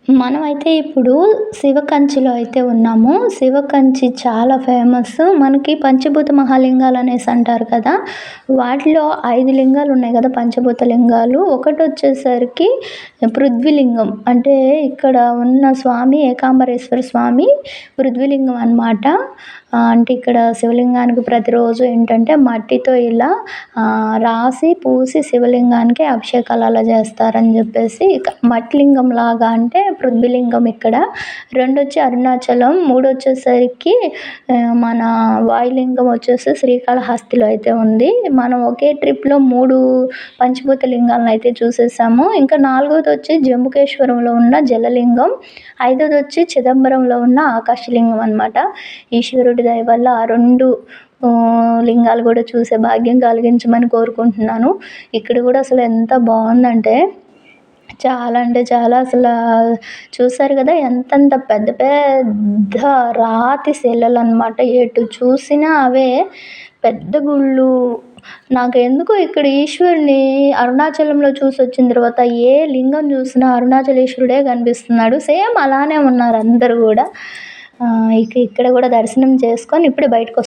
మనమైతే ఇప్పుడు శివకంచిలో అయితే ఉన్నాము. శివకంచి చాలా ఫేమస్. మనకి పంచభూత మహాలింగాలనేసి అంటారు కదా! వాటిలో 5 లింగాలున్నాయి గదా! పంచభూత లింగాలు. ఒకటొచ్చేసరికి పృథ్వీలింగం. అంటే ఇక్కడ ఉన్న స్వామి ఏకాంబరేశ్వర స్వామి పృథ్వీలింగం అనమాట. అంటే ఇక్కడ శివలింగానికి ప్రతిరోజు ఏంటంటే మట్టితో ఇలా రాసి, పూసి శివలింగానికి అభిషేకాలు అలా చేస్తారని జెప్పేసి మట్టి లింగంలాగా అంటే పృథ్వీలింగం ఇక్కడ. రెండొచ్చి అరుణాచలం. మూడొచ్చేసరికి మన వాయులింగం వచ్చేసి శ్రీకాళహస్తిలో అయితే ఉంది. మనం ఒకే ట్రిప్‌లో 3 పంచభూత లింగాలనైతే చూసేసాము. ఇంకా నాలుగోదొచ్చి జంబుకేశ్వరంలో ఉన్న జలలింగం. ఐదోదొచ్చి చిదంబరంలో ఉన్న ఆకాశలింగం అనమాట. ఈశ్వరుడి దయ వల్ల ఆ 2 లింగాలు గూడా చూసే భాగ్యం కలిగించమని కోరుకుంటున్నాను. ఇక్కడ గూడా అసలు ఎంత బావుందంటే చాలా అంటే చాలా చూసారు గదా! ఎంతంత పెద్ద పెద్ద రాతి శిలలనమాట. ఎటు చూసినా అవే పెద్ద గుళ్ళు. నాకెందుకో ఇక్కడ ఈశ్వరుడిని అరుణాచలంలో చూసొచ్చిన తర్వాత ఏ లింగం చూసినా అరుణాచలేశ్వరుడే కనిపిస్తున్నాడు. సేమ్ అలానే ఉన్నారు అందరూ గూడా. ఇక్కడ గూడా దర్శనం చేసుకొని ఇప్పుడే బయటకొస్తున్నాను.